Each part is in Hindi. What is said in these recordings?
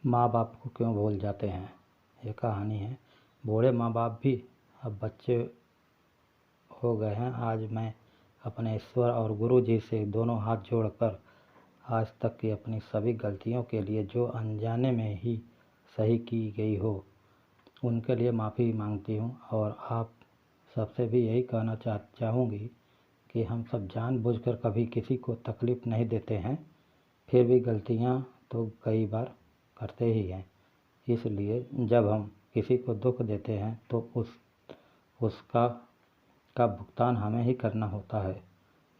माँ बाप को क्यों भूल जाते हैं। ये कहानी है। बूढ़े माँ बाप भी अब बच्चे हो गए हैं। आज मैं अपने ईश्वर और गुरु जी से दोनों हाथ जोड़कर आज तक की अपनी सभी गलतियों के लिए जो अनजाने में ही सही की गई हो उनके लिए माफ़ी मांगती हूँ। और आप सबसे भी यही कहना चाहूँगी कि हम सब जानबूझकर कभी किसी को तकलीफ़ नहीं देते हैं, फिर भी गलतियाँ तो कई बार करते ही हैं। इसलिए जब हम किसी को दुख देते हैं तो उसका भुगतान हमें ही करना होता है।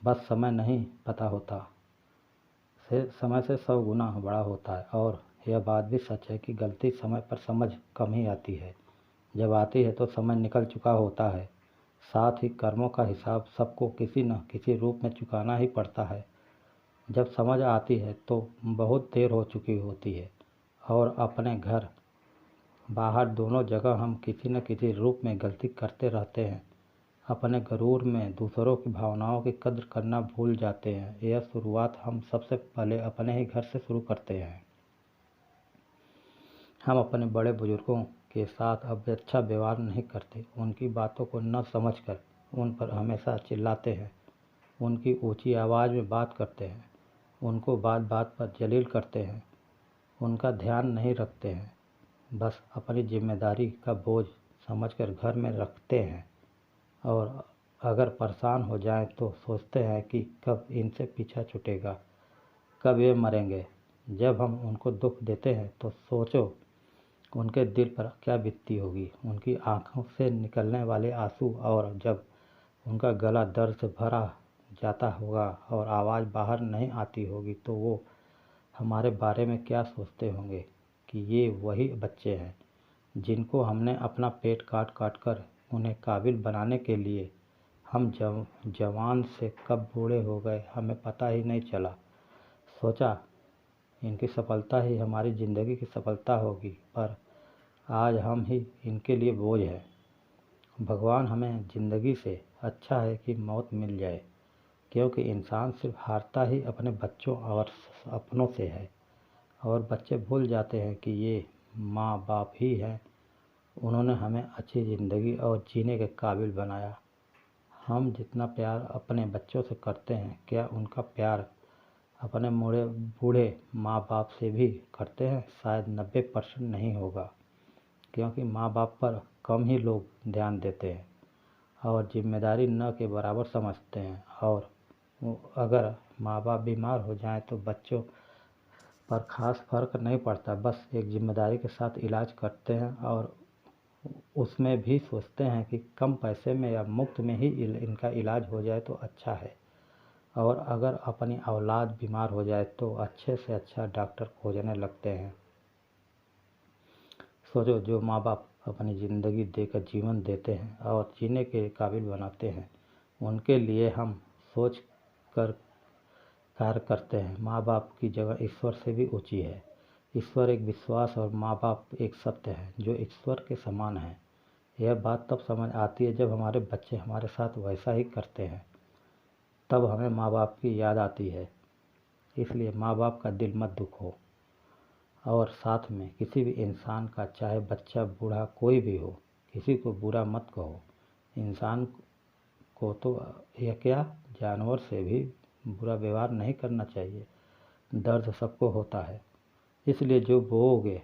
बस समय नहीं पता होता, समय से 100 गुना बड़ा होता है। और यह बात भी सच है कि गलती समय पर समझ कम ही आती है। जब आती है तो समय निकल चुका होता है। साथ ही कर्मों का हिसाब सबको किसी न किसी रूप में चुकाना ही पड़ता है। जब समझ आती है तो बहुत देर हो चुकी होती है और अपने घर बाहर दोनों जगह हम किसी न किसी रूप में गलती करते रहते हैं। अपने गरूर में दूसरों की भावनाओं की कद्र करना भूल जाते हैं। यह शुरुआत हम सबसे पहले अपने ही घर से शुरू करते हैं। हम अपने बड़े बुजुर्गों के साथ अब अच्छा व्यवहार नहीं करते। उनकी बातों को न समझकर उन पर हमेशा चिल्लाते हैं, उनकी ऊंची आवाज़ में बात करते हैं, उनको बात बात पर जलील करते हैं, उनका ध्यान नहीं रखते हैं। बस अपनी जिम्मेदारी का बोझ समझकर घर में रखते हैं और अगर परेशान हो जाएं तो सोचते हैं कि कब इनसे पीछा छूटेगा, कब ये मरेंगे। जब हम उनको दुख देते हैं तो सोचो उनके दिल पर क्या बीतती होगी, उनकी आंखों से निकलने वाले आंसू, और जब उनका गला दर्द से भरा जाता होगा और आवाज़ बाहर नहीं आती होगी तो वो हमारे बारे में क्या सोचते होंगे कि ये वही बच्चे हैं जिनको हमने अपना पेट काट काट कर उन्हें काबिल बनाने के लिए हम जवान से कब बूढ़े हो गए हमें पता ही नहीं चला। सोचा इनकी सफलता ही हमारी ज़िंदगी की सफलता होगी, पर आज हम ही इनके लिए बोझ हैं। भगवान हमें ज़िंदगी से अच्छा है कि मौत मिल जाए, क्योंकि इंसान सिर्फ हारता ही अपने बच्चों और अपनों से है। और बच्चे भूल जाते हैं कि ये माँ बाप ही हैं, उन्होंने हमें अच्छी ज़िंदगी और जीने के काबिल बनाया। हम जितना प्यार अपने बच्चों से करते हैं, क्या उनका प्यार अपने बूढ़े माँ बाप से भी करते हैं? शायद 90% नहीं होगा, क्योंकि माँ बाप पर कम ही लोग ध्यान देते हैं और जिम्मेदारी न के बराबर समझते हैं। और अगर माँ बाप बीमार हो जाएं तो बच्चों पर खास फर्क नहीं पड़ता, बस एक जिम्मेदारी के साथ इलाज करते हैं और उसमें भी सोचते हैं कि कम पैसे में या मुफ्त में ही इनका इलाज हो जाए तो अच्छा है। और अगर अपनी औलाद बीमार हो जाए तो अच्छे से अच्छा डॉक्टर खोजने लगते हैं। सोचो, जो माँ बाप अपनी ज़िंदगी देकर जीवन देते हैं और जीने के काबिल बनाते हैं, उनके लिए हम सोच कर कार्य करते हैं। माँ बाप की जगह ईश्वर से भी ऊंची है। ईश्वर एक विश्वास और माँ बाप एक सत्य है जो ईश्वर के समान है। यह बात तब समझ आती है जब हमारे बच्चे हमारे साथ वैसा ही करते हैं, तब हमें माँ बाप की याद आती है। इसलिए माँ बाप का दिल मत दुखो। और साथ में किसी भी इंसान का, चाहे बच्चा बूढ़ा कोई भी हो, किसी को बुरा मत कहो। इंसान को तो यह क्या, जानवर से भी बुरा व्यवहार नहीं करना चाहिए। दर्द सबको होता है, इसलिए जो बोओगे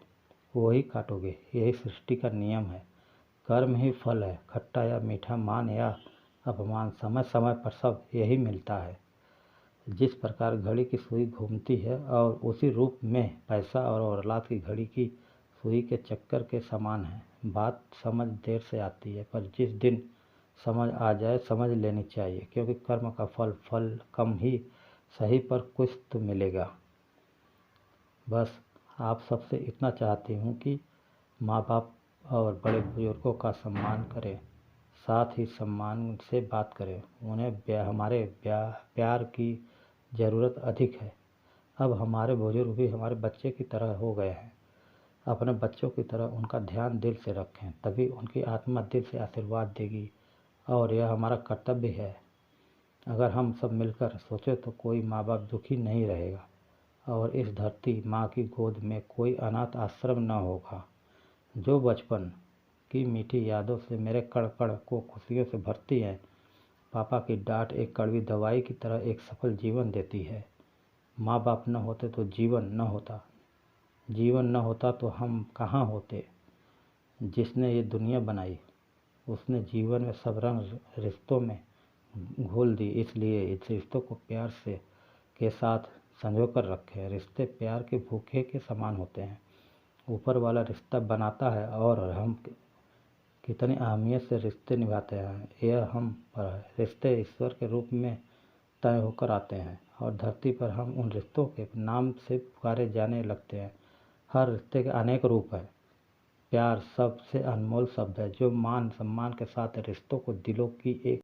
वो ही काटोगे। यही सृष्टि का नियम है। कर्म ही फल है, खट्टा या मीठा, मान या अपमान, समय समय पर सब यही मिलता है। जिस प्रकार घड़ी की सुई घूमती है और उसी रूप में पैसा और औलाद की घड़ी की सुई के चक्कर के समान है। बात समझ देर से आती है, पर जिस दिन समझ आ जाए समझ लेनी चाहिए, क्योंकि कर्म का फल कम ही सही पर कुछ तो मिलेगा। बस आप सबसे इतना चाहती हूँ कि माँ बाप और बड़े बुजुर्गों का सम्मान करें, साथ ही सम्मान से बात करें। उन्हें हमारे प्यार की ज़रूरत अधिक है। अब हमारे बुजुर्ग भी हमारे बच्चे की तरह हो गए हैं। अपने बच्चों की तरह उनका ध्यान दिल से रखें, तभी उनकी आत्मा दिल से आशीर्वाद देगी। और यह हमारा कर्तव्य है। अगर हम सब मिलकर सोचें तो कोई माँ बाप दुखी नहीं रहेगा। और इस धरती माँ की गोद में कोई अनाथ आश्रम न होगा। जो बचपन की मीठी यादों से मेरे कण कण को खुशियों से भरती है। पापा की डांट एक कड़वी दवाई की तरह एक सफल जीवन देती है। माँ बाप न होते तो जीवन न होता, जीवन न होता तो हम कहाँ होते। जिसने ये दुनिया बनाई उसने जीवन में सब रंग रिश्तों में घोल दी, इसलिए इस रिश्तों को प्यार से के साथ संजो कर रखें। रिश्ते प्यार के भूखे के समान होते हैं। ऊपर वाला रिश्ता बनाता है और हम कितनी अहमियत से रिश्ते निभाते हैं यह हम पर है। रिश्ते ईश्वर के रूप में तय होकर आते हैं और धरती पर हम उन रिश्तों के नाम से पुकारे जाने लगते हैं। हर रिश्ते के अनेक रूप हैं। प्यार सबसे अनमोल शब्द है जो मान सम्मान के साथ रिश्तों को दिलों की एक